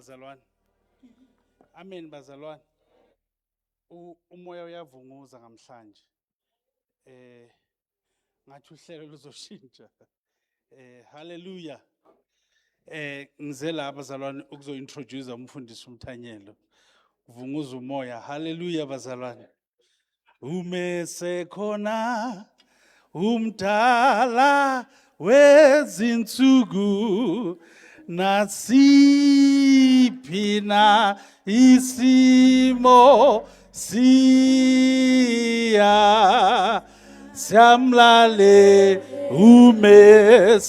bazalwane. Amen bazalwane. Umoya uyavunguza namhlanje. Ngathi uhlelo luzoshintsha. Hallelujah. Ngize la bazalwane ukuzointroduce umfundisi uMthanyelo. Kuvunguza umoya. Hallelujah bazalwane. Umesekhona umdala wezinsuku nasiphi isimo siya samlale umesekhona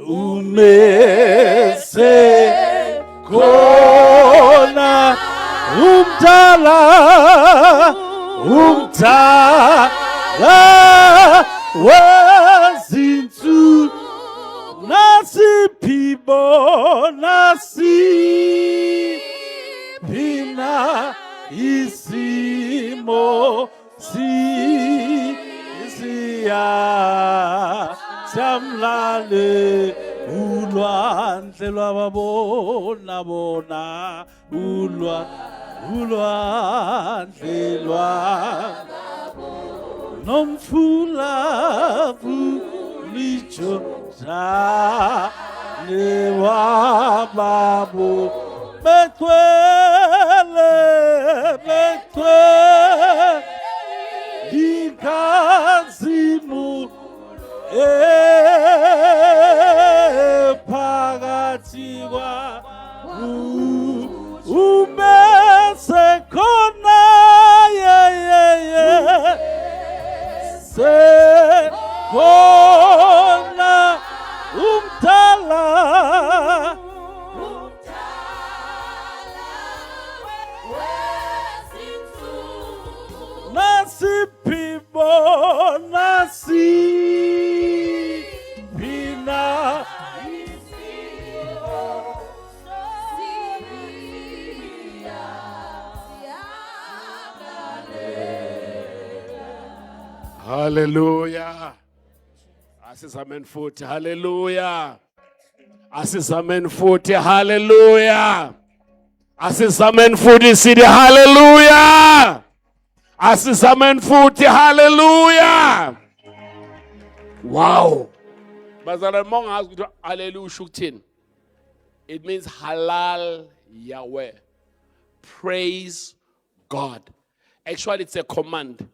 umdala wezinsuku nasiphi isimo siya samlale ulwandle lwababona ulwandle nomfula lijordane wababo betwele inkazimu phakathi kwa umesekhona sekhona umdala nasiphi Hallelujah. Asizameni futhi. Hallelujah. Asizameni futhi. Hallelujah. Asizameni futhi sithi hallelujah. Asizameni futhi. Hallelujah. Wow. Bazalwane mongazi ukuthi hallelujah usho ukuthini? It means halal Yahweh. Praise God. Actually it's a command.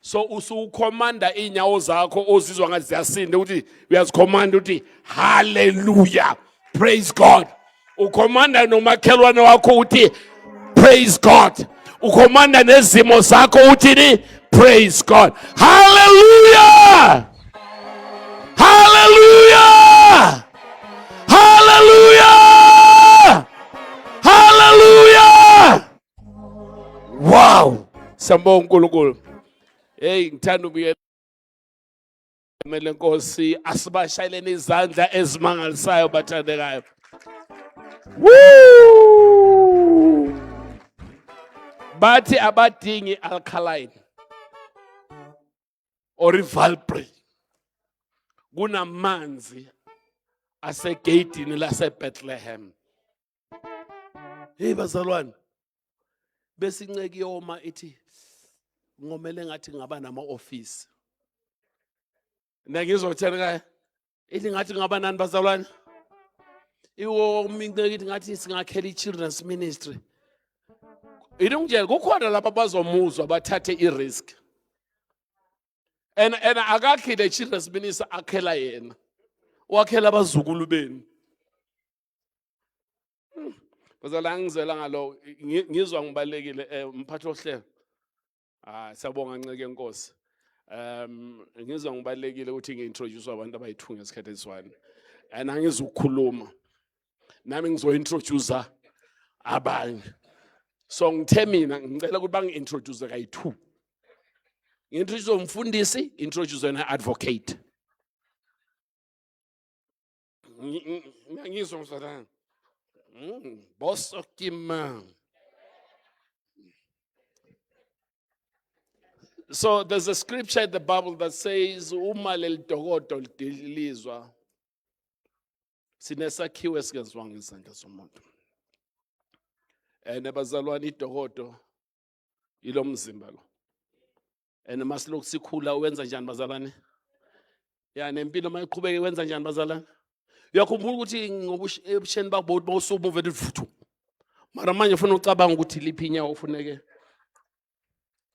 So usukhomanda inyawo zakho ozizwa ngathi ziyasinda ukuthi uyazikhomanda uthi hallelujah, praise God. Ukhomanda nomakhelwane wakho uthi praise God. Ukhomanda nezimo zakho uthini praise God. Hallelujah, hallelujah, hallelujah, hallelujah. Wow, sambonga uNkulunkulu. Hey, ngithanda ubuyela mele Nkosi asibashayeleni izandla ezimangalisayo bathandekayo. Woo! Bathi abadingi alkaline or rivalpri kunamanzi asegeyidini laseBethlehem. Hey bazalwane, besinceke yoma ithi ngomele ngathi ngaba nama office. Nangizotshela ngaye ithi ngathi ngaba nani bazalwane? Iwo umincekithi ngathi singakhela i-children's ministry. Ithi ngitshela kukhona lapha bazomuzwa bathathe i-risk. And akakhi le children's ministry akhela yena. Wakhela abazukulu benu. Bazalwane ngizela ngalo ngizwa ngibalekile umphathi ohlelo. Sabonga Nceke Nkosi. Ngizwa ngibalekile ukuthi ngi-introduce abantu abayithu ngesikhathi esiwani. And angizukhuluma. Nami ngizointroduce abanye. So ngithe mina ngicela ukuthi bangi-introduce kayi-2. Ngi-introduce umfundisi, introduce an advocate. Ngizwa msana. Boss okima. So there's a scripture in the Bible that says, "Uma lel dogodo dilizwa Sinesakhiwo esingenziwanga ngezandla zomuntu. Abazalwane, idokodo ilo mzimba lo. Masilokhu sikhula wenza njani bazalwane? Ya nempilo mayiqhubeke wenza njani bazalwane? Uyakhumbula ukuthi ngobusheni bakho bawusuku uvele vuthu. Mara manje ufuna ucabanga ukuthi liphi inyawo ufuneke.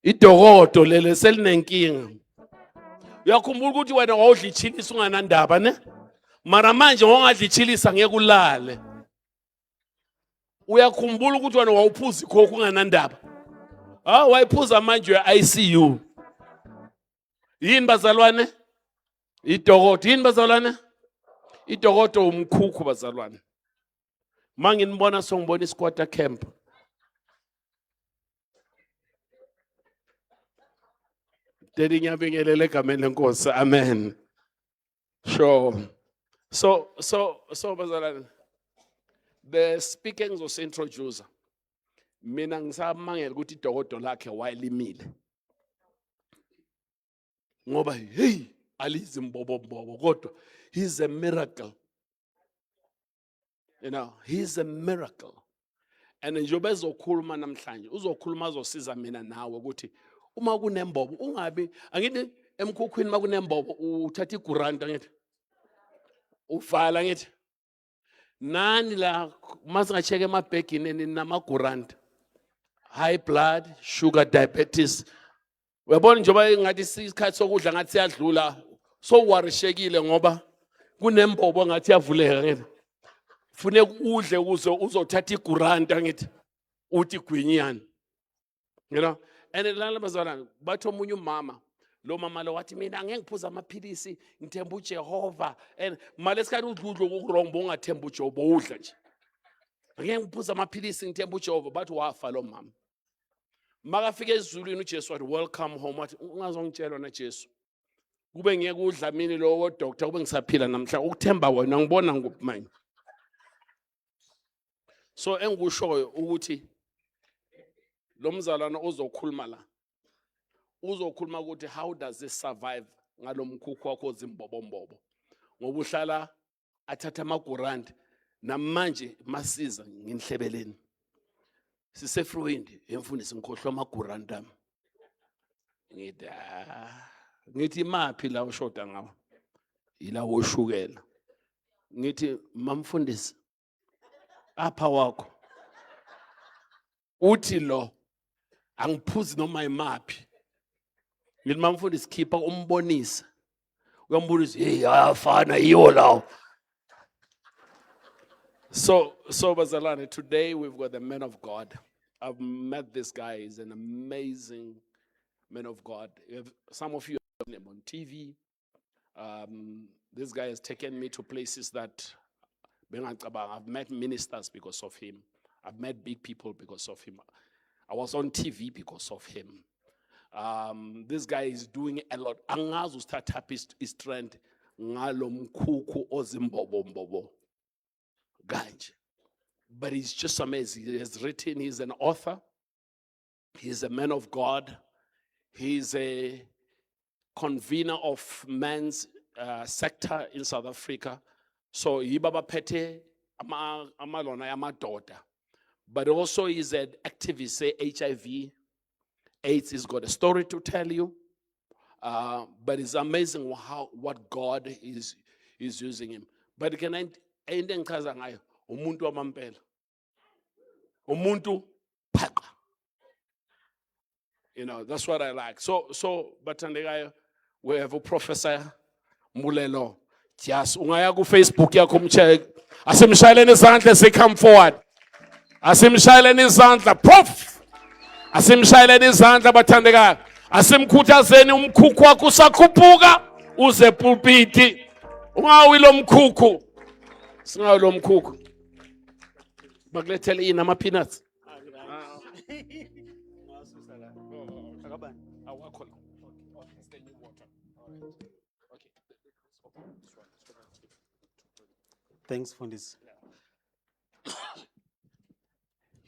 Idokodo lele selinenkinga. Uyakhumbula ukuthi wena wawudla ichilisi unganandaba ne? Mara manje ngongadla ichilisi angeke ulale. Uyakhumbula ukuthi wena wawuphuza ikhokho unganandaba. Wayiphuza manje uya-ICU. Yini bazalwane? Idokodo, yini bazalwane? Idokodo umkhukhu bazalwane. Manje nibona songibona isquatter camp. Dedi ngiyabingelela egameni lenkosi. Amen. Sure. So bazalwane. The speaker ngizosintroduce. Mina ngisamangela ukuthi idokodo lakhe wayelimile. Ngoba hey alizi mbobo kodwa he's a miracle. You know, he's a miracle. And njobe ezokhuluma namhlanje, uzokhuluma azosiza mina nawe ukuthi uma kunembobo ungabi angithi emkhukhwini makunembobo uthatha iguranta ngithi uvala ngithi nani la masingacheke emabhegini namaguranta high blood, sugar, diabetes. Uyabona njoba ngathi isikhathi sokudla ngathi siyadlula so warishekile ngoba kunembobo ngathi yavuleka ngithi fune udle ukuze uzothatha iguranta ngithi uthi gwinyana. You know, and lana bazalwane bathi omunye umama lo mama lo wathi mina angeke ngiphuza amaphilisi ngithemba uJehova and mali esikhathi udludlo ukurombo ungathemba uJehova udla nje. Angeke ngiphuza amaphilisi ngithemba uJehova bathi wafa lo mama. Makafika ezulwini uJesu wathi welcome home wathi ungazongitshela na Jesu. Kube ngeke udla mini lo doctor kube ngisaphila namhla ukuthemba wena ngibona ngubumanye. So engikushoyo ukuthi lo mzalwana uzokhuluma la. Uzokhuluma ukuthi how does this survive ngalomkhukhu wakho ozimbobombobo. Ngoba uhlala athatha amagurandi namanje masiza nginhlebeleni. Sisefruwindi emfundisi ngikhohlwa amagurandi ami. Ngithi maphi la ushoda ngawo. Ila woshukela. Ngithi mamfundisi apha wakho uthi lo angiphuzi noma imaphi. Ngithi mamfundisi khipha umbonisa. Uyambonisa hey ayafana yiyo lawo. So bazalwane, today we've got the man of God. I've met this guy. He's an amazing man of God. Some of you have seen him on TV. This guy has taken me to places that I've met ministers because of him. I've met big people because of him. I was on TV because of him. This guy is doing a lot. Angazu start up his trend. Ngalomkhukhu ozimbobombobo. Ganj. But he's just amazing. He has written, he's an author. He's a man of God. He's a convener of men's sector in South Africa. So yibaba pete amalona yamadoda. But also he's an activist, say HIV, AIDS. He's got a story to tell you. But it's amazing what God is using him. But can I end ngayo umuntu wamampela. Umuntu phaqa. You know, that's what I like. So bathandekayo, we have a Professor Mulelo. Yes, ungaya ku Facebook yakho mcheck. Asimshayeleni izandla say come forward. Asimshayeleni izandla prof. Asimshayeleni izandla bathandekayo. Asimkhuthazeni umkhukhu wakho usakhuphuka uze pulpiti. Ungawilo mkhukhu. Singawilo mkhukhu. Bakulethele ina ama peanuts. Thanks for this.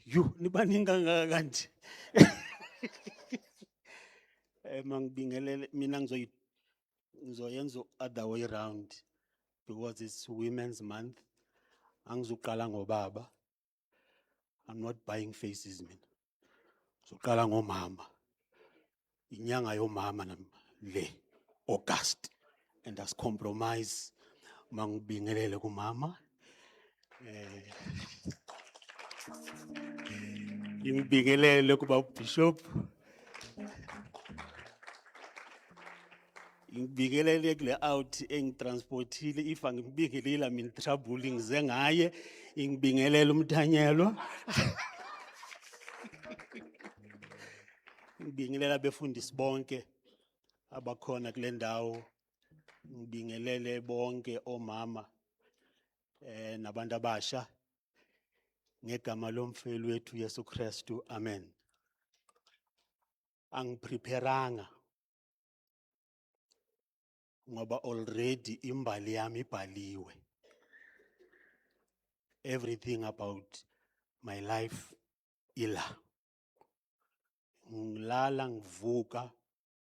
You nibaninga kanti. Mangibingelele mina ngizoyenza other way around because it's Women's Month. Angizuqala ngobaba. I'm not buying faces mina. Ngizoqala ngomama. Inyanga yomama le August. And as compromise mangibingelele kumama. Ngibingelele kuba bishop. Ngibingelele kule out engitransportile if angibingelile I'm in trouble ngize ngaye ngibingelele umthanyelo. Ngibingelela abefundisi bonke abakhona kule ndawo. Ngibingelele bonke omama nabantu abasha ngegama lomfeli wethu Yesu Kristu. Amen. Angipreparanga ngoba already imbali yami ibhaliwe. Everything about my life ila. Ngilala ngivuka,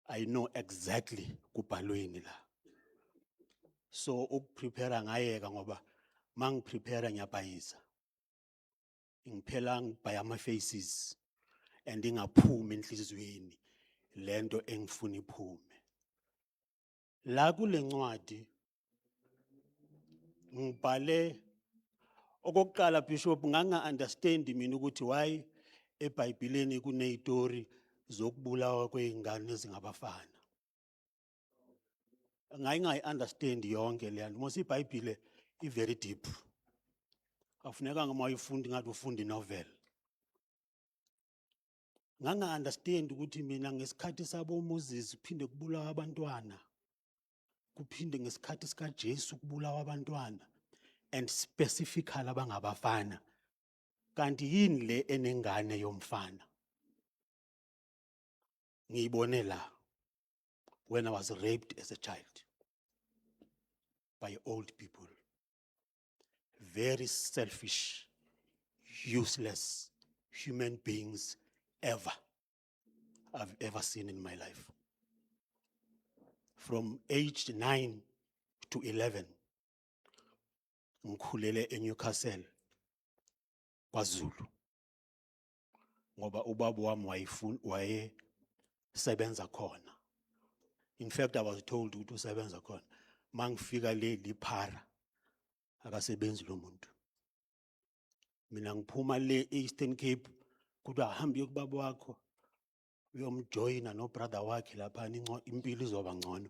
I know exactly kubhalweni la. So ukuprepare ngayeka ngoba mangiprepare ngiyabhayiza. Ngiphela ngibhaya ama faces and ingaphumi enhlizweni lento engifuna iphume. La kule ncwadi ngibhale okokuqala bishop nganga understand mina ukuthi why eBhayibhelini kunezitori zokubulawa kweingane ezingabafana. Ngayi understand yonke le nto. Mose iBhayibheli i very deep. Afuneka ngama uyifundi ngathi ufunda novel. Nganga understand ukuthi mina ngesikhathi sabo Moses kuphinde kubulawa abantwana. Kuphinde ngesikhathi sika Jesu kubulawa abantwana and specifically abangabafana. Kanti yini le enengane yomfana? Ngiyibone la when I was raped as a child by old people. Very selfish, useless human beings I've ever seen in my life. From age 9 to 11, ngikhulele eNewcastle, KwaZulu. Ngoba ubaba wami waye sebenza khona. In fact, I was told ukuthi usebenza khona. Mangifika le liphara akasebenzi lo muntu. Mina ngiphuma le Eastern Cape kuthi ahambe kubaba wakho uyomjoyina no brother wakhe lapha impilo izoba ngcono.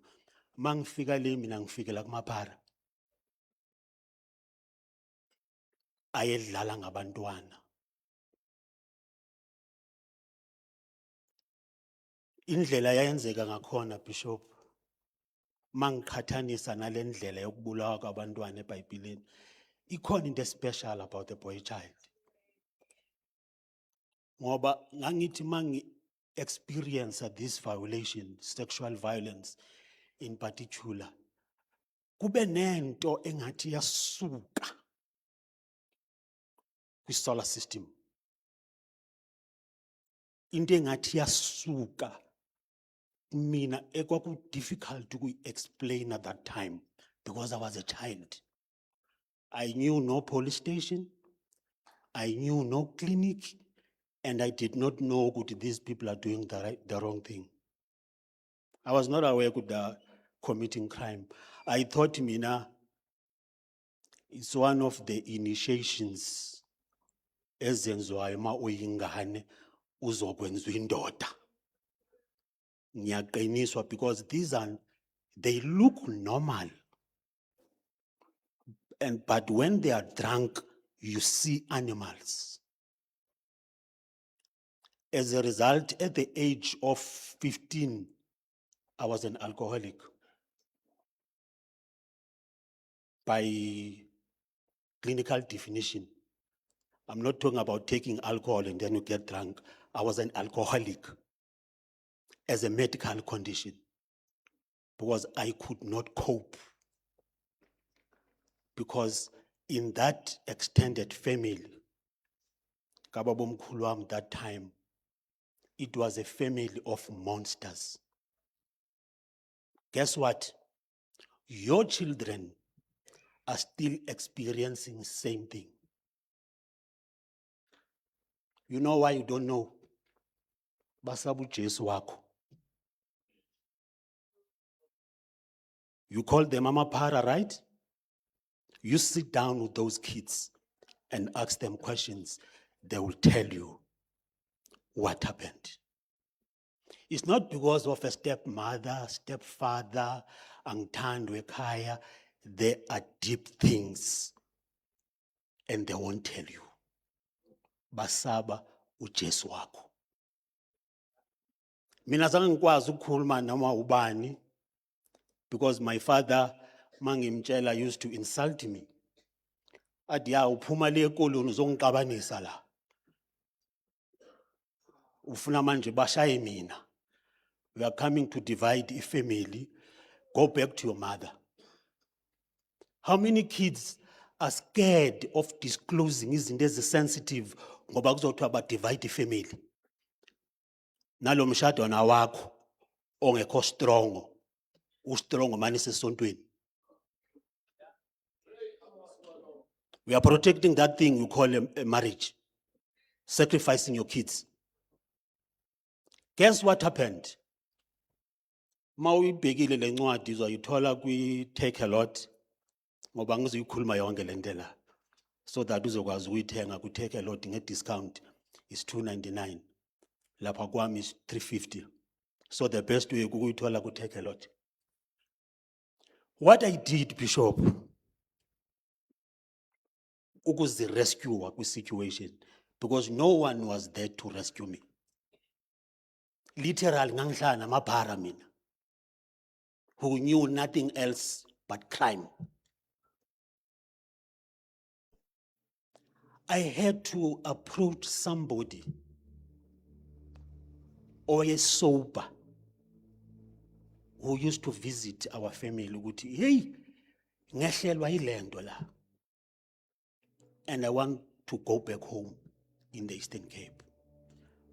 Mangifika le mina ngifikela kumaphara. Ayedlala ngabantwana. Indlela yayenzeka ngakhona bishop mangikhathanisa nalendlela yokubulawa kwabantwana eBhayibhelini. Ikhona into special about the boy child. Ngoba ngangithi mangi experience this violation, sexual violence in particular, kube nento engathi yasuka kwi-solar system. Into engathi yasuka mina ekwaku difficult to explain at that time because I was a child. I knew no police station, I knew no clinic, and I did not know that these people are doing the wrong thing. I was not aware that they are committing crime. I thought mina it's one of the initiations ezenziwayo ma uyingane uzokwenzwa indoda. Ngiyaqiniswa because they look normal. But when they are drunk, you see animals. As a result, at the age of 15, I was an alcoholic. By clinical definition, I'm not talking about taking alcohol and then you get drunk. I was an alcoholic as a medical condition because I could not cope. Because in that extended family, Kababomkhulu wami that time, it was a family of monsters. Guess what? Your children are still experiencing the same thing. You know why you don't know? Basabu Jesu wako. You call them Mama Para, right? You sit down with those kids and ask them questions. They will tell you what happened. It's not because of a stepmother, stepfather, angithandwe ekhaya. There are deep things and they won't tell you. Basaba uJesu wako. Mina zange ngikwazi ukukhuluma noma ubani because my father mangimtshela used to insult me. Athi ya uphuma le ekoloni uzongiqabanisa la. Ufuna manje bashaye mina. We are coming to divide a family. Go back to your mother. How many kids are scared of disclosing izinto ezisensitive ngoba kuzothiwa ba divide family? Nalo mshado na wakho ongekho strong. U-strong manje sesontweni. We are protecting that thing you call a marriage. Sacrificing your kids. Guess what happened? Mawuyibhekile le ncwadi uzayithola kwi Take a Lot ngoba ngizoyikhuluma yonke le nto la so that uzokwazi ukuyithenga ku Take a Lot nge discount is $2.99 lapha kwami is $3.50 so the best way ukuyithola ku Take a Lot. What I did, Bishop, ukuzi rescue kwi situation because no one was there to rescue me. Literally ngangihlala namabhara mina who knew nothing else but crime. I had to approach somebody or a sober who used to visit our family ukuthi hey ngehlelwa yilento la and I want to go back home in the Eastern Cape.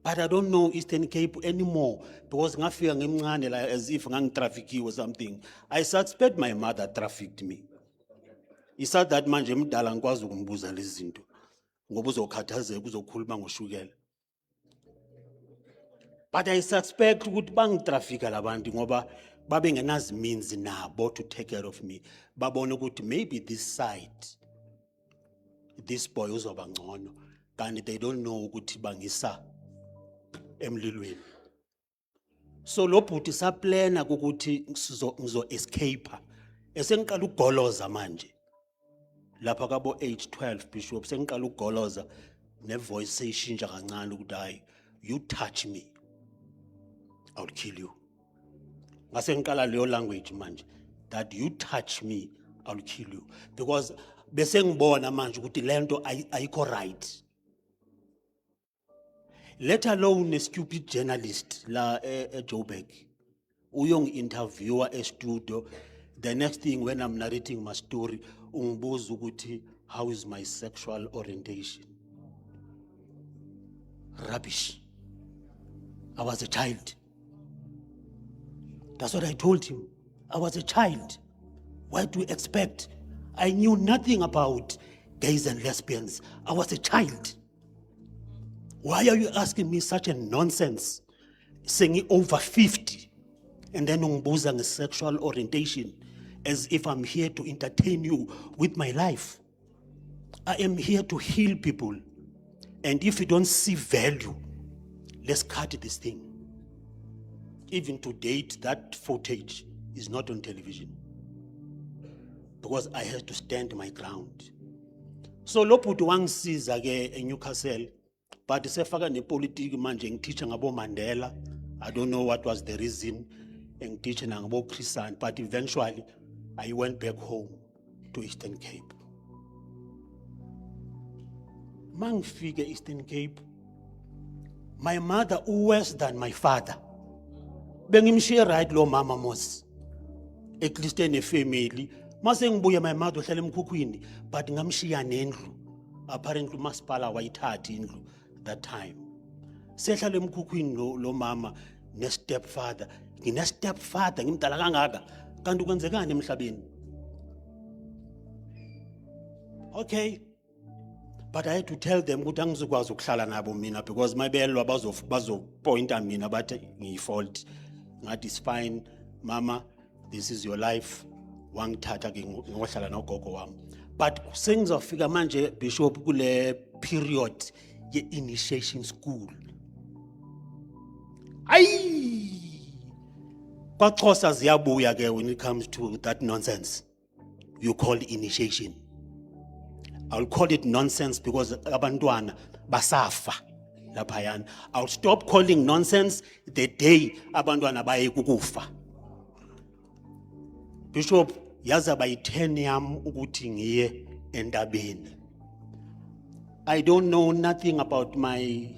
But I don't know Eastern Cape anymore because ngafika ngemncane la as if ngangitraffickiwe or something. I suspect my mother trafficked me. Is that manje emdala ngikwazi ukumbuza lezi zinto ngoba uzokhathazeka uzokhuluma ngoshukela. But I suspect ukuthi bangitrafficka labantu ngoba babe ngenazi means nabo to take care of me. Babona ukuthi maybe this side this boy uzoba ngcono kanti they don't know ukuthi bangisa emlilweni. So lo bhuti saplana ukuthi ngizo escape esengiqala ukugoloza manje lapha kabo age 12 Bishop sengiqala ukugoloza ne voice seyishintsha kancane ukuthi hayi you touch me I'll kill you. Ngase ngiqala leyo language manje that you touch me I'll kill you because bese ngibona manje ukuthi lento ayikho right. Let alone a stupid journalist la Joburg uyong interviewer e studio. The next thing when I'm narrating my story ungibuza ukuthi how is my sexual orientation? Rubbish. I was a child. That's what I told him. I was a child. What do you expect? I knew nothing about gays and lesbians. I was a child. Why are you asking me such a nonsense? Saying over 50 and then ungibuza nge sexual orientation as if I'm here to entertain you with my life. I am here to heal people. And if you don't see value, let's cut this thing. Even to date, that footage is not on television because I had to stand my ground. So lo bhuti wangisiza ke eNewcastle but sefaka nepolitiki manje ngiteacher ngabo Mandela. I don't know what was the reason ngiteacher ngabo Chris Hani but eventually I went back home to Eastern Cape. Mangifike Eastern Cape, my mother worse than my father. Bengimshiya right lo mama mos. At least in a family. Mase ngibuya my mother uhlala emkhukhwini but ngamshiya nendlu. Apparently umasipala wayithatha indlu that time. Sehlala emkhukhwini lo mama ne stepfather. Ngine stepfather ngimdala kangaka. Kanti kwenzekani emhlabeni? Okay. But I had to tell them ukuthi angizokwazi ukuhlala nabo mina because mabelwa bazopointa mina bathi ngiyifault. Ngathi it's fine mama, this is your life. Wangithatha ke ngohlala nogogo wami. But sengizofika manje Bishop kule period ye initiation school. Ay! KwaXhosa ziyabuya ke when it comes to that nonsense you call initiation. I'll call it nonsense because abantwana basafa laphayana. I'll stop calling nonsense the day abantwana baye kukufa. Bishop, yaza by 10 yam ukuthi ngiye entabeni. I don't know nothing about my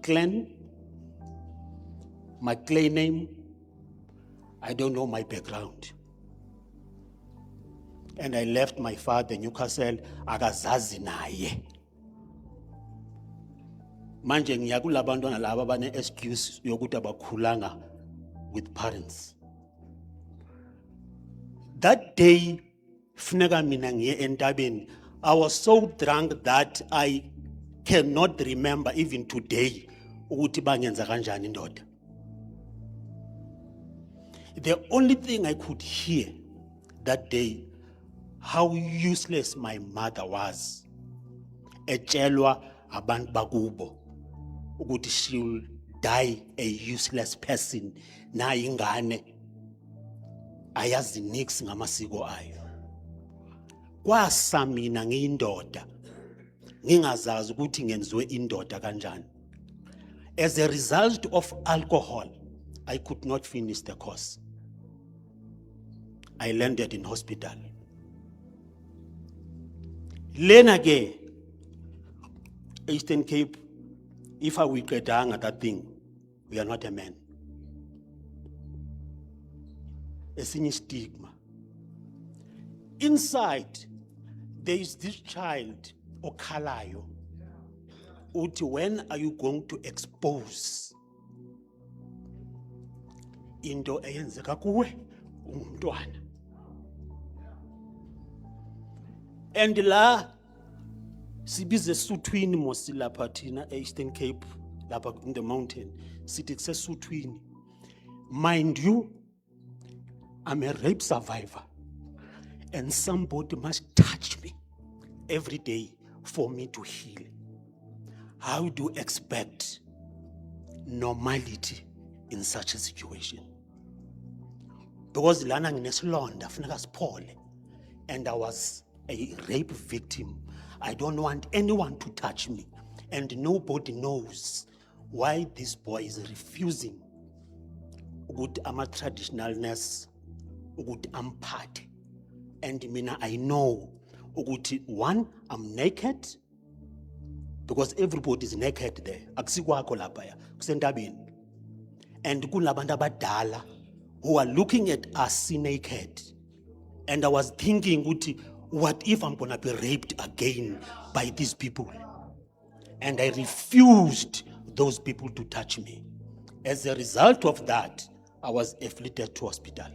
clan name. I don't know my background. And I left my father Newcastle akazazi naye. Manje ngiya kulabantwana laba bane excuse yokuthi abakhulanga with parents. That day funeka mina ngiye entabeni, I was so drunk that I cannot remember even today ukuthi bangenza kanjani indoda. The only thing I could hear that day, how useless my mother was. Etshelwa abantu bakubo ukuthi she will die a useless person na ingane ayazi nix ngamasiko ayo. Kwasa mina ngiyindoda ngingazazi ukuthi ngenziwe indoda kanjani. As a result of alcohol, I could not finish the course. I landed in hospital. Lena ke Eastern Cape, if I wiqedanga that thing, we are not a man. Esinye stigma. Inside, there is this child, okhalayo. Uthi, when are you going to expose into eyenzeka kuwe umntwana? And la sibize Suthwini mosi lapha thina Eastern Cape lapha in the mountain sithi kuseSuthwini. Mind you, I'm a rape survivor and somebody must touch me every day for me to heal. How do you expect normality in such a situation? Because lana nginesilonda funeka siphole, and I was a rape victim. I don't want anyone to touch me, and nobody knows why this boy is refusing ukuthi ama traditionalness ukuthi amphathe. And mina I know ukuthi one, I'm naked because everybody is naked there. Akusikwakho lapha kusentabeni. And kulabantu abadala who are looking at us naked. And I was thinking ukuthi, what if I'm gonna be raped again by these people? And I refused those people to touch me. As a result of that, I was afflicted to hospital.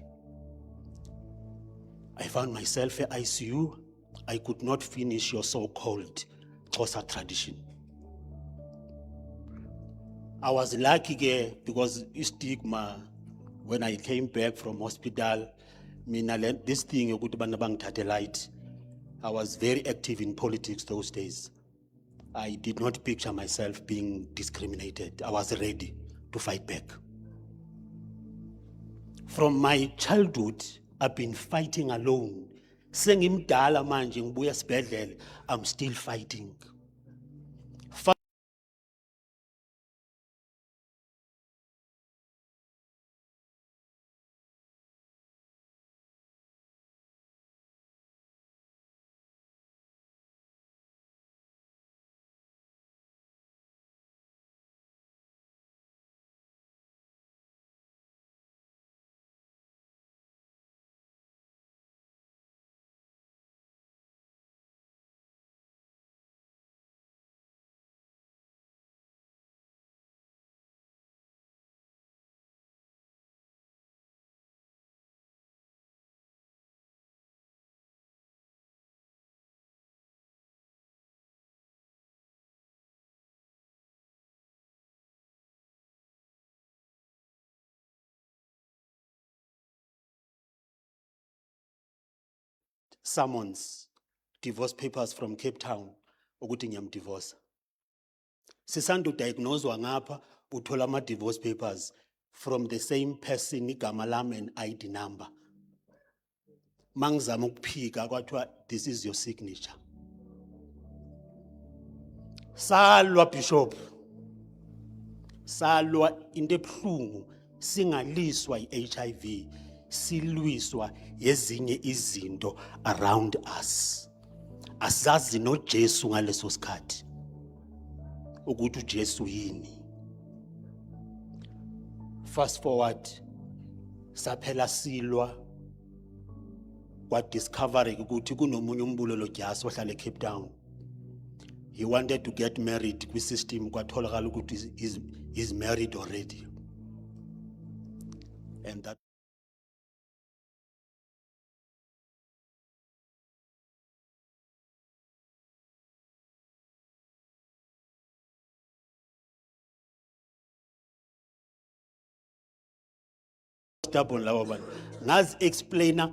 I found myself in ICU. I could not finish your so-called Xhosa tradition. I was lucky because stigma, when I came back from hospital, this thing yokuthi abantu bangithathe light. I was very active in politics those days. I did not picture myself being discriminated. I was ready to fight back. From my childhood, I've been fighting alone. Sengimdala manje ngibuya esibhedlela, I'm still fighting. summons divorce papers from Cape Town ukuthi ngiyamdivorce. Sisando diagnoswa ngapha uthola ama divorce papers from the same person, igama lami and ID number. Mangizama ukuphika kwathiwa this is your signature. Salwa Bishop. Salwa into ebuhlungu singaliswa iHIV, silwiswa yezinye izinto around us. Asazi no Jesu ngaleso sikhathi ukuthi uJesu yini. Fast forward, saphela silwa kwa discovery ukuthi kunomunye umbulelo jasi ohlala eCape Town. He wanted to get married kwi system kwatholakala ukuthi is married already. And that stubborn lawa bantu. Ngazi explainer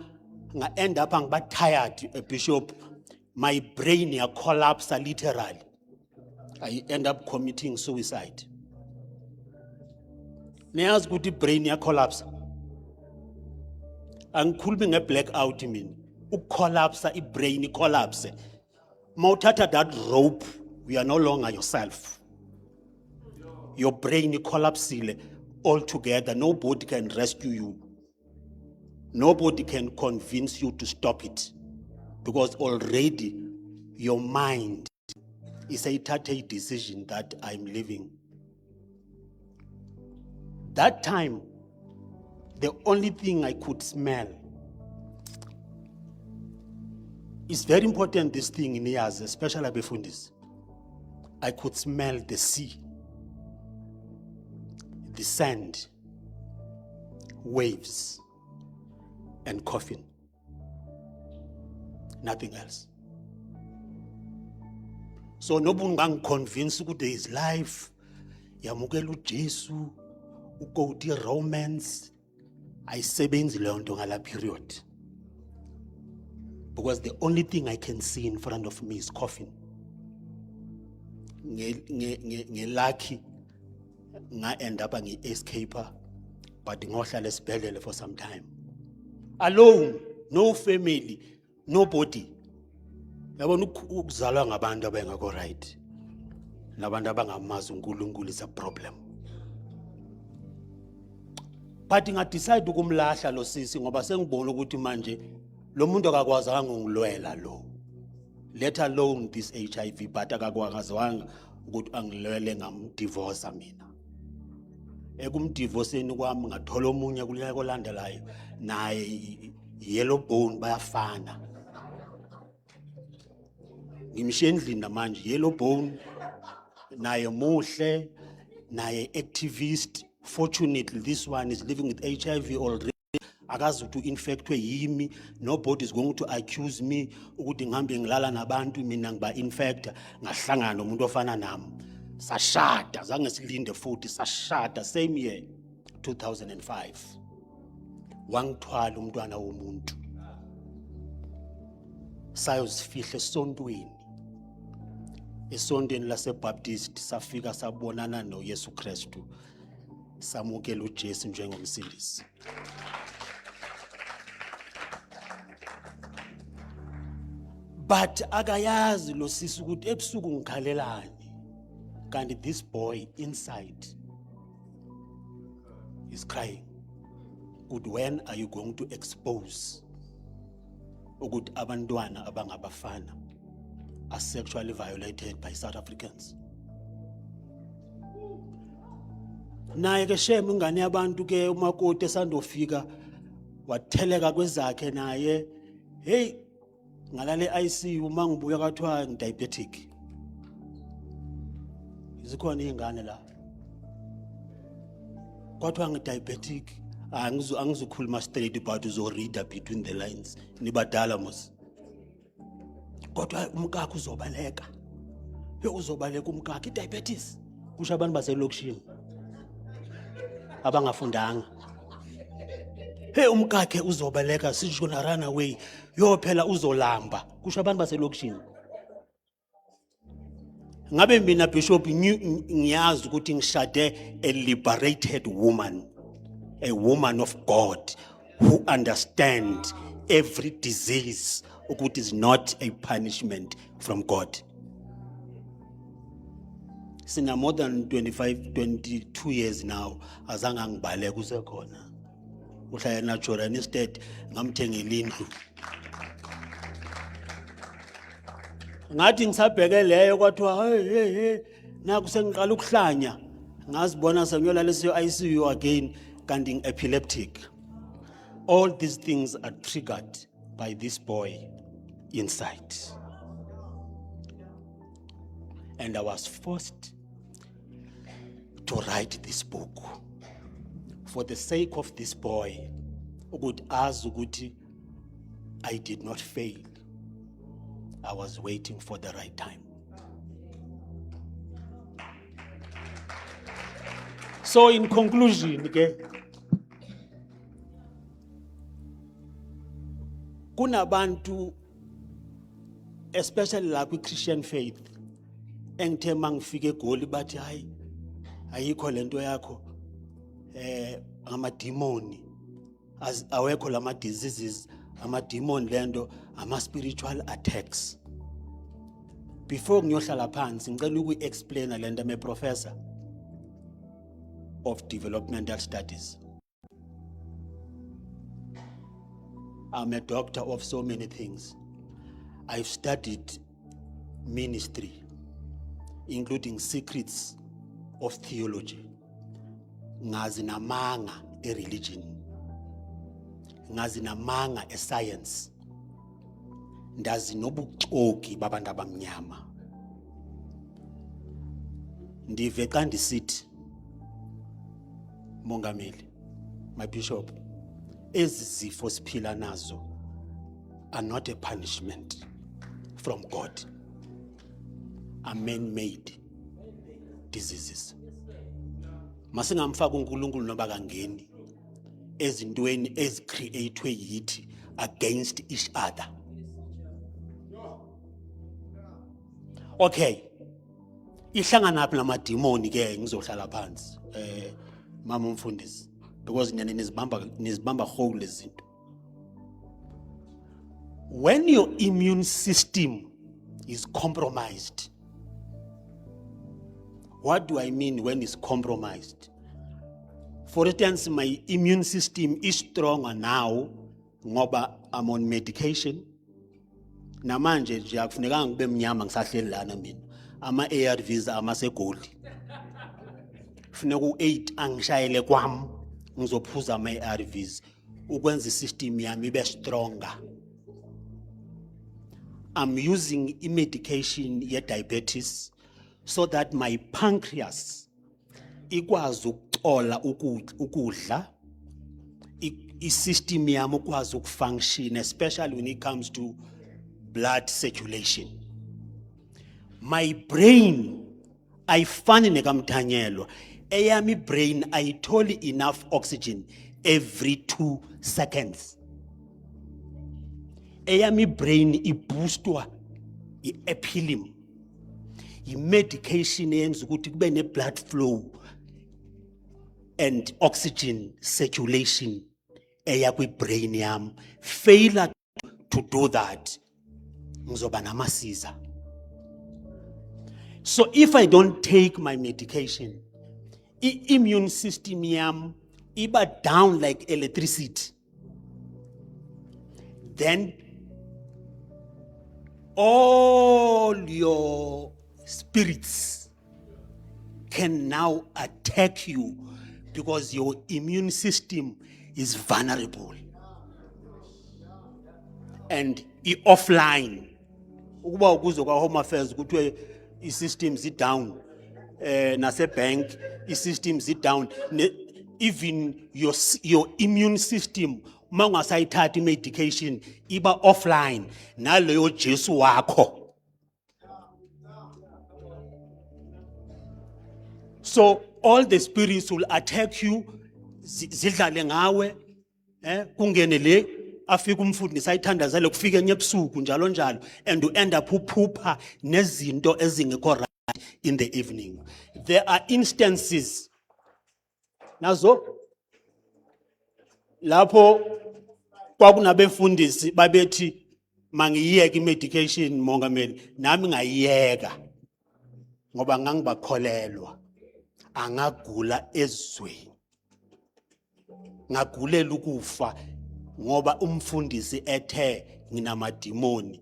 nga end up ngiba tired, Bishop. My brain ya collapse literally. I end up committing suicide. Niyazi ukuthi brain ya collapse. Angikhulumi nge-blackout mina. Ukucollapse, i-brain collapse. Mawuthatha that rope, you are no longer yourself. Your brain collapsile altogether. Nobody can rescue you. Nobody can convince you to stop it. Because already your mind is a decision that I'm living. That time, the only thing I could smell. It's very important, this thing in years, especially Abefundis. I could smell the sea, the sand, waves, and coffin. Nothing else. So nobody can convince you there is life. Yamukela uJesu, ukoti romance. Ayisebenzi leyo nto ngala period. Because the only thing I can see in front of me is coffin. Lucky nga end up ngi escaper, but ngohlala esibhedlela for some time. Alone, no family, nobody. Yabona ukuzalwa ngabantu abengakho right. Nabantu abangamazi uNkulunkulu is a problem. But ngadecide ukumlahla lo sisi ngoba sengibona ukuthi manje lo muntu akakwazanga ngilwela lo. Let alone this HIV, but akakwazanga ukuthi angilwele ngamdivorce mina. Ekumdivorceeni kwami ngathola omunye kuliya kolandelayo naye yellow bone bayafana. Ngimshiye endlini manje yellow bone naye muhle naye activist. Fortunately, this one is living with HIV already. Akazi to infectwe yimi. Nobody is going to accuse me ukuthi ngihambe ngilala nabantu mina ngiba infecta ngahlangana nomuntu ofana nami. Sashada zange silinde futhi sashada same year 2005. Wangithwala umntwana womuntu. Sayozifihla esontweni. Esontweni laseBaptist safika sabonana noYesu Kristu. Samukela uJesu njengomsindisi. But akayazi lo sisi ukuthi ebusuku ngikhalelani. Kanti this boy inside is crying. Good, when are you going to expose ukuthi abantwana abangabafana are sexually violated by South Africans? Naye ke shame ingane yabantu ke umakoti esandofika watheleka kwezakhe naye, hey ngalale ICU mangibuya kwathiwa ngidiabetic. Zikhona izingane la. Kwathiwa ngidiabetic, angizukhuluma straight but uzoread between the lines. Nibadala mos. Kodwa umkakhe uzobaleka. Uzobaleka umkakhe diabetes. Kusho abantu baselokishini abangafundanga. Hey umkakhe uzobaleka, sisho na run away. yo phela uzolamba kusho abantu baselokishini. Ngabe mina Bishop ngiyazi ukuthi ngishade a liberated woman, a woman of God who understands every disease ukuthi is not a punishment from God. Sina more than 22 years now azange ngibale kusekhona. Uhlala natural instead ngamthengela indlu. Ngathi ngisabheke leyo kwathiwa hey naku sengiqala ukuhlanya ngazibona sengiyolala leso ICU again kanti epileptic. All these things are triggered by this boy inside. And I was forced to write this book for the sake of this boy ukuthi azi ukuthi I did not fail. I was waiting for the right time. So in conclusion, okay, kunabantu especially la Christian faith engithe mangifike eGoli bathi hayi ayikho lento yakho ama demoni awekho lama diseases ama demon lento ama spiritual attacks. Before ngiyohlala phansi ngicela uku-explain lento I'm a professor of developmental studies. I'm a doctor of so many things. I've studied ministry, including secrets of theology. Ngazi namanga a religion. Ngazi namanga a science. Ndazi nobuxoki babantu abamnyama. Ndive xa ndisithi Mongameli, my bishop, ezi zifo siphila nazo are not a punishment from God, are man-made diseases. Masingamfaka uNkulunkulu noba kangeni ezintweni ezicreatwe yithi against each other. Okay, ihlangana naphi lamademoni ke ngizohlala phansi mama umfundisi because nizibamba whole izinto. When your immune system is compromised, what do I mean when it's compromised? For instance, my immune system is stronger now ngoba I'm on medication. Namanje nje akufuneka ngibe mnyama ngisahleli lana mina. Ama ARVs amaseGoli. Kufuneka u8 angishayele kwami ngizophuza ama ARVs ukwenza isystem yami ibe stronger. I'm using medication ye diabetes so that my pancreas ikwazi ukuxola ukudla i-system yami ukwazi ukufunction, especially when it comes to blood circulation. My brain ayifani nekamthanyelo. Eyami brain ayitholi enough oxygen every 2 seconds. Eyami brain iboostwa i-epilim, i-medication eyenza ukuthi kube ne-blood flow and oxygen circulation eya kwi-brain yami. Failure to do that ngizoba namasiza. So if I don't take my medication, immune system yam iba down like electricity. Then all your spirits can now attack you because your immune system is vulnerable and offline. Ukuba ukuzo kwa Home Affairs kuthiwe i-systems is down, nase bank i-systems is down. Even your immune system mangasayithatha medication iba offline naleyo Jesu wakho. So all the spirits will attack you, zidlale ngawe, kungene le afika umfundisi ayithandazele kufika enye ebusuku njalo njalo and you end up uphupha nezinto ezingekho right in the evening. There are instances nazo lapho kwakunabefundisi babethi mangiyeke imedication mongameli nami ngayiyeka ngoba ngangibakholelwa angagula ezweni ngagulela ukufa ngoba umfundisi ethe nginamadimoni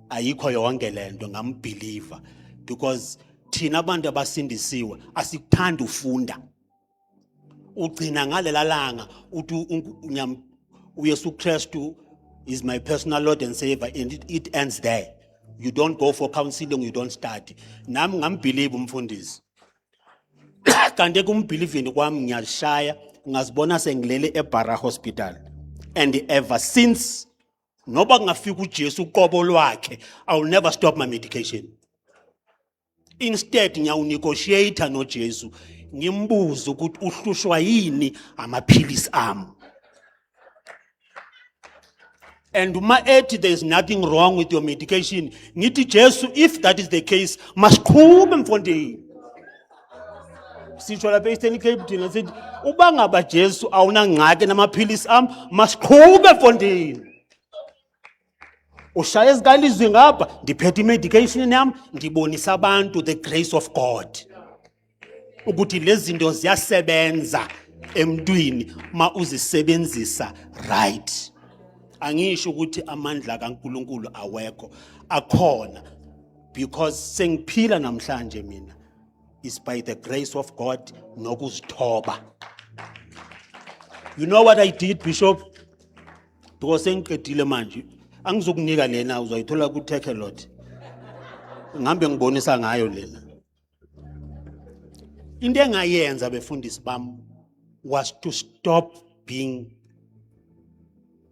ayikho yonke lento ngambeliever because thina abantu abasindisiwe asikuthanda ufunda ugcina ngalela langa uthi uYesu Kristu is my personal Lord and Savior and it ends there. You don't go for counseling, you don't study. Nami ngambelieve umfundisi kanti kumbelieving kwami ngiyashaya ngazibona sengilele eBara Hospital and ever since noba ngafika uJesu uqobo lwakhe I will never stop my medication. Instead ngiyawunegotiate noJesu ngimbuza ukuthi uhlushwa yini amaphilisi ami. And uma ethi there is nothing wrong with your medication ngithi Jesu if that is the case masiqhube mfondini. Sitsho lapha eStern Cape thina sithi uba ngaba Jesu awunangxaki namaphilisi ami masiqhube mfondini. Ushaya ezikalizwi ngapha ndiphethe imedication yami ndibonisa abantu the grace of God. Ukuthi lezi zinto ziyasebenza emntwini ma uzisebenzisa right. Angisho ukuthi amandla kaNkulunkulu awekho akhona because sengiphila namhlanje mina is by the grace of God nokuzithoba. You know what I did, Bishop? Because sengiqedile manje angizokunika lena uzoyithola ku Take a Lot. Ngihambe ngibonisa ngayo lena. Into engayenza befundisi bami was to stop being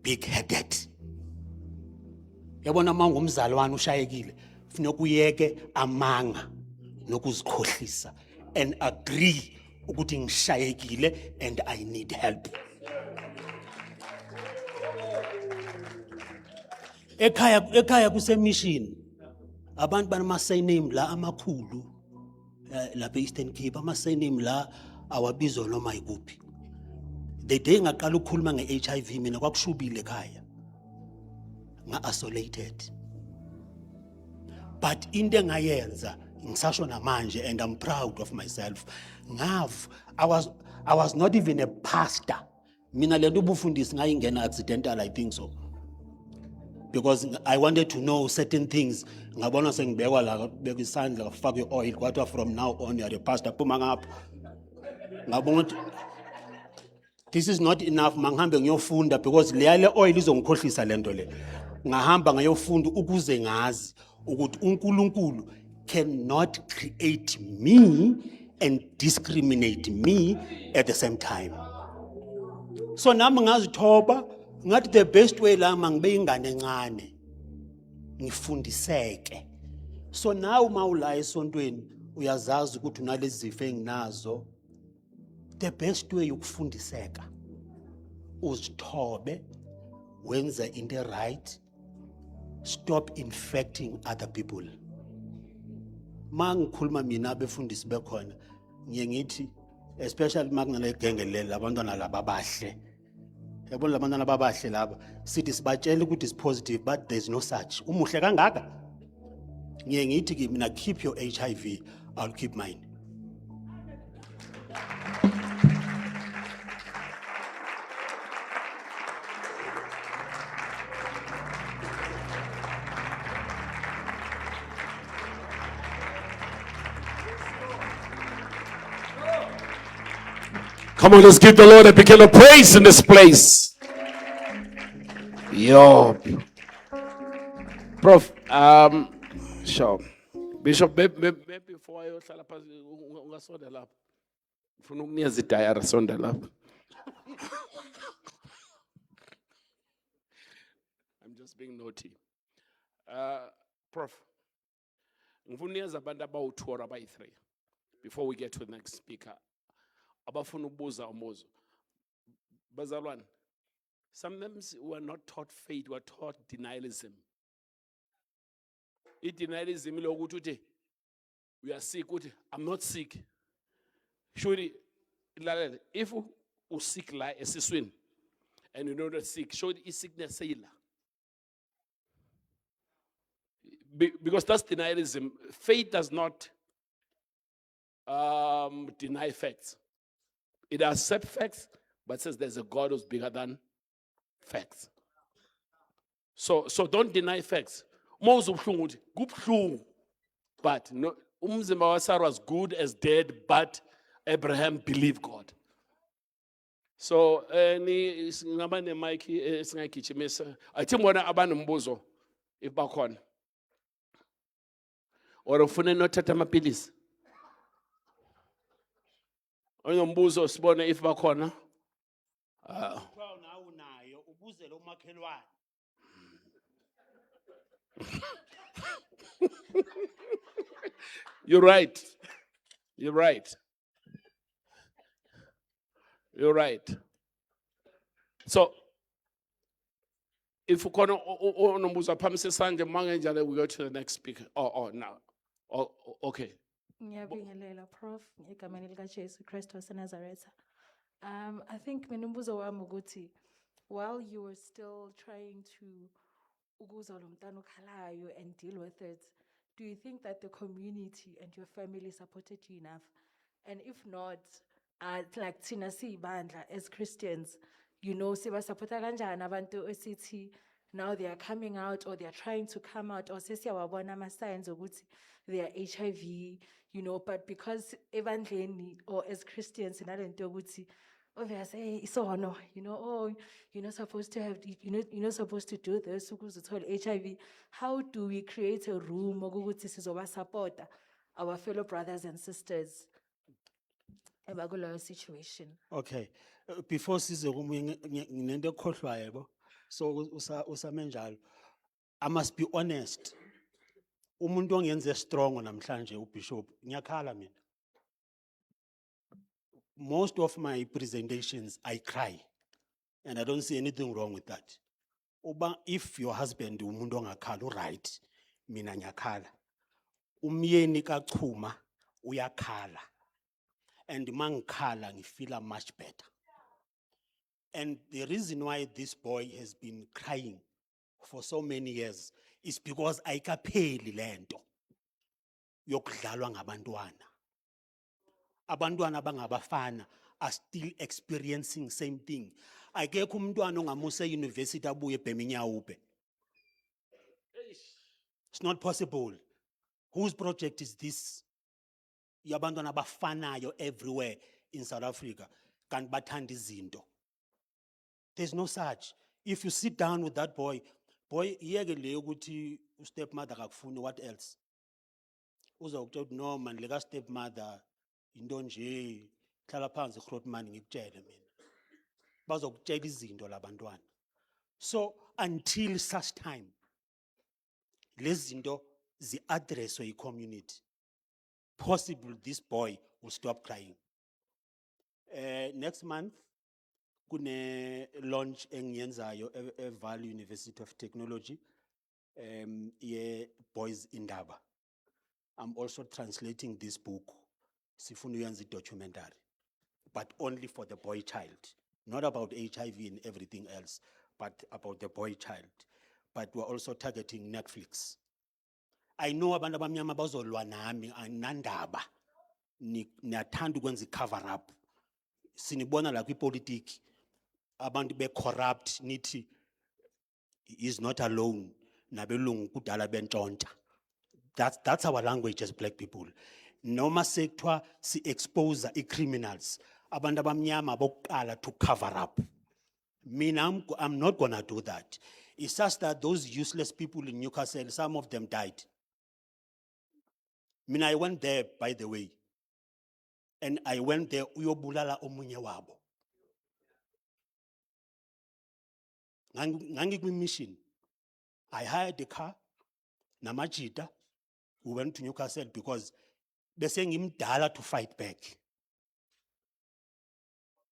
big-headed. Yabona manje umzalwane ushayekile kufanele uyeke amanga nokuzikhohlisa and agree ukuthi ngishayekile and I need help. Ekhaya kusemission abantu banama surname la amakhulu lapha eStern Cape ama surname la awabizwa noma ikuphi. The day ngaqala ukukhuluma ngeHIV mina kwakushubile ekhaya nga-isolated but into engayenza ngisasho namanje and I'm proud of myself I was not even a pastor mina lento ubufundisi ngayingena accidental I think so because I wanted to know certain things ngabona sengibekwa la beka isandla ngafaka ioil kwathi from now on you are a pastor phuma ngapha ngabona this is not enough mangihambe ngiyofunda because le oil izongikhohlisa lento le ngahamba ngayofunda ukuze ngazi ukuthi uNkulunkulu cannot create me and discriminate me at the same time. So nami ngazithoba ngathi the best way la mangibe ingane encane ngifundiseke. So now mawula esontweni uyazazi ukuthi unalezi zifo enginazo. The best way ukufundiseka uzithobe wenza into right, stop infecting other people. Mangikhuluma mina abefundisi bekhona ngiye ngithi especially makunale gengelele abantwana laba abahle. Yabona labantwana ababahle laba sithi sibatshela ukuthi is positive but there is no such. Umuhle kangaka. Ngiye ngithi ke mina keep your HIV, I'll keep mine. Come on, let's give the Lord a big hand of praise in this place. Yo. Prof, sure. Bishop, maybe before I hlala phansi ungasonda lapha. Ufuna ukunikeza idayari sonda lapha. I'm just being naughty. Prof, ngifuna unikeza abantu abawu-2 or abayi-3 before we get to the next speaker. Abafuna ukubuza umbuzo. Bazalwane, Sometimes we're not taught faith, we're taught denialism. Denialism lokuthi we are sick, uthi, I'm not sick. Surely, if you sick la esiswini and you know not sick, surely is sickness sayila. Because that's denialism. Faith does not deny facts. It accepts facts, but says there's a God who's bigger than facts. So don't deny facts. Most of good, but no, umzimba wa Sarah was good as dead, but Abraham believed God. So ni ngaba ne mic singagijimisa. Athi ngibona abanombuzo if bakhona. Or ufuna nothatha amapilisi. Onombuzo sibone if bakhona. Kuthiwa nawe unayo ubuzele umakhelwane. You're right. You're right. You're right. So, if we can, we go to the next speaker. Oh, now. Oh, okay. Ngiyabingelela Prof egameni lika Jesu Christ waseNazaretha. I think mina umbuzo wami ukuthi while you were still trying to ukuzwa lo mntana okhalayo and deal with it, do you think that the community and your family supported you enough? And if not, like thina siyibandla as Christians, you know, sibasupporta kanjani abantu esithi now they are coming out or they are trying to come out or sesiyawabona ama signs ukuthi they are HIV, you know, but because evangeli or as Christians nalento ukuthi obviously so no, you know, oh, you're not supposed to have, you're not supposed to do this ukuze uthole HIV. How do we create a room ukuthi sizoba supporta our fellow brothers and sisters about situation? Okay. Before size nginento ekhohlwayo yebo. So usame njalo. I must be honest. Umuntu ongenze strong namhlanje uBishop ngiyakhala mina. Most of my presentations I cry and I don't see anything wrong with that. Uba if your husband umuntu ongakhala right mina ngiyakhala. Umyeni kaChuma uyakhala. And mangikhala ngifeel much better. And the reason why this boy has been crying for so many years is because ayikapheli lento yokudlalwa ngabantwana. Abantwana abangabafana are still experiencing same thing. Akekho umntwana ongamuse university abuye ebheminya ube. It's not possible. Whose project is this? Yabantwana abafanayo everywhere in South Africa. Kanti bathanda izinto. There's no such. If you sit down with that boy, iyeke le ukuthi stepmother akakufuni, what else? Uzokutshela no man leka stepmother into nje hlala phansi Grootman ngikutshele mina. Bazokutshela izinto labantwana. So until such time lezi zinto zi addresswe i-community, possible this boy will stop crying. Next month kune launch engiyenzayo eVaal University of Technology ye Boys Indaba. I'm also translating this book, sifuna uyenza documentary, but only for the boy child, not about HIV and everything else, but about the boy child. But we're also targeting Netflix. I know abantu abamnyama bazolwa nami anandaba niyathanda ukwenza cover up. Sinibona la kwipolitiki abantu be corrupt nithi is not alone nabelungu kudala bentshontsha. That's our language as black people. Noma sekuthiwa si expose i-criminals abantu abamnyama bokuqala to cover up. Mina I'm not gonna do that. It's just that those useless people in Newcastle, some of them died. Mina I went there, by the way, and I went there uyobulala omunye wabo. Ngangi mission. I hired a car, namajita. We went to Newcastle because they're saying imdala to fight back.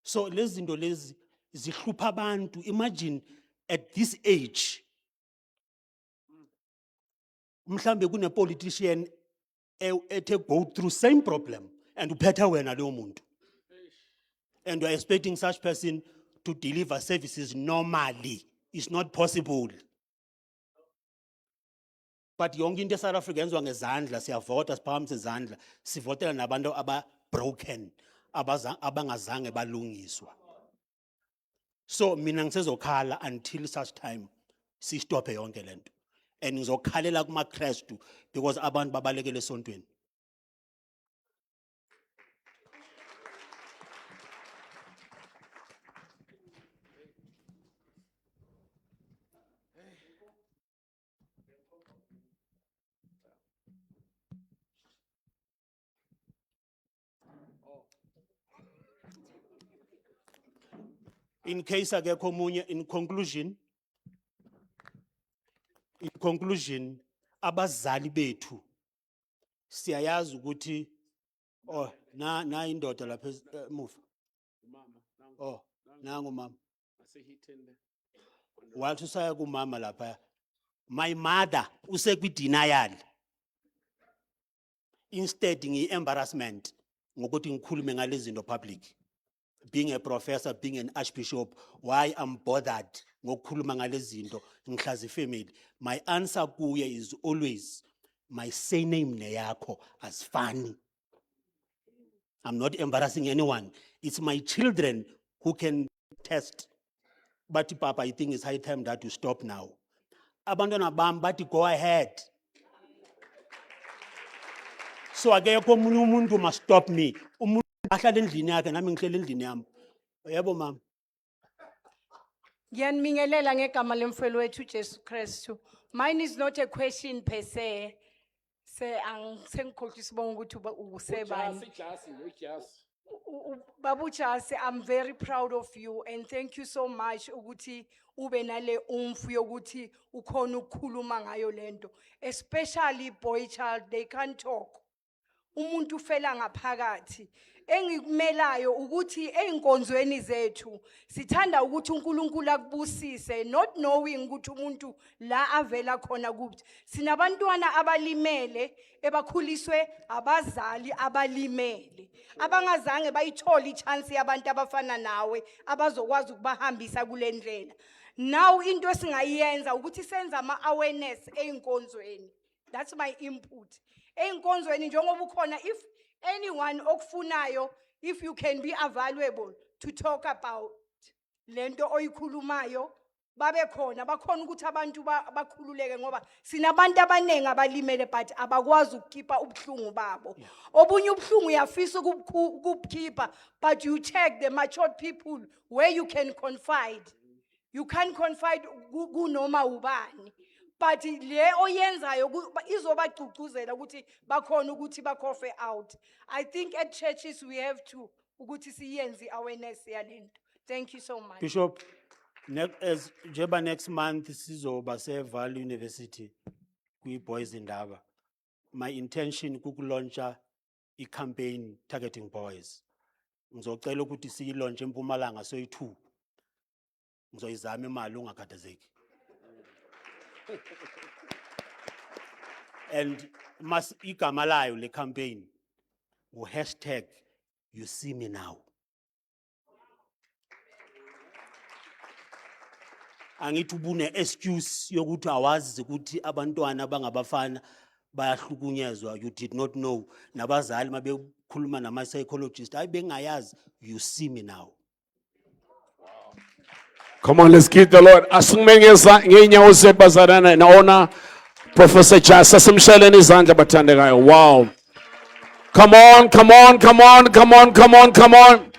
So lezi zinto lezi zihlupha abantu. Imagine at this age, mhlambe kune politician ethe go through same problem and uphetha wena leyo muntu. And we are expecting such person to deliver services normally. It's not possible. But yonke into eSouth Africa yenziwa ngezandla, siyavota siphakamisa izandla, sivotela nabantu broken, abangazange balungiswa. So mina ngisezokhala until such time sistophe yonke lento. And ngizokhalela kumaKristu because abantu babalekele esontweni. In case akekho omunye, in conclusion, abazali bethu siyayazi ukuthi na indoda lapha emuva. Oh, nangu mama. Wathi usaya kumama lapha. My mother usekwi denial. Instead ngi-embarrassment ngokuthi ngikhulume ngalezi zinto public. Being a professor, being an archbishop, why I'm bothered ngokukhuluma ngalezi zinto ngihlazi family. My answer kuye is always my surname neyakho asifani. I'm not embarrassing anyone. It's my children who can test. But Papa, I think it's high time that you stop now. Abantwana bam bathi go ahead. So akekho omunye umuntu must stop me. Umuntu ahlala endlini yakhe nami ngihlele endlini yami. Yebo mama. Ngiyanibingelela ngegama lemfelo wethu Jesu Kristu. Mine is not a question per se. Sengikhohlisa bonke ukuthi usebani. Babu Jasi, I'm very proud of you and thank you so much ukuthi ube nale umfu yokuthi ukhona ukukhuluma ngayo lento. Especially boy child, they can't talk. Umuntu fela ngaphakathi. Engikumelayo ukuthi einkonzweni zethu sithanda ukuthi uNkulunkulu akubusise, not knowing ukuthi umuntu la avela khona kuthi sinabantwana abalimele ebakhuliswe abazali abalimele abangazange bayithola ichance yabantu abafana nawe abazokwazi ukubahambisa kule ndlela. Now into esingayenza ukuthi senza ama awareness einkonzweni. That's my input. Einkonzweni njengoba ukhona, if anyone okufunayo, if you can be available to talk about lento oyikhulumayo, babe khona bakhona ukuthi abantu bakhululeke ngoba sinabantu abanengi abalimele but abakwazi ukukhipha ubuhlungu babo. Obunye ubuhlungu uyafisa ukukhipha but you check the matured people where you can confide. You can't confide kunoma ubani. But le oyenzayo izobagcugcuzela ukuthi bakhona ukuthi bakhofe out. I think at churches we have to ukuthi siyenze awareness yalento. Thank you so much. Bishop, next month sizoba seVaal University kwi Boys Indaba. My intention kukulauncha i-campaign targeting boys. Ngizocela ukuthi siyilaunche eMpumalanga soyi2. Ngizoyizama imali ungakhathazeki. And must igama layo le campaign #, you see me now. Angithi ubune excuse yokuthi awazi ukuthi abantwana abangabafana bayahlukunyezwa, you did not know. Nabazali mabekhuluma nama psychologist hayi bengayazi, you see me now. Come on, let's give the Lord. Asingmengeza ngeenyawo zebazalana naona Professor Jasi simsheleni izandla bathandekayo. Wow. Come on, come on, come on, come on, come on, come on.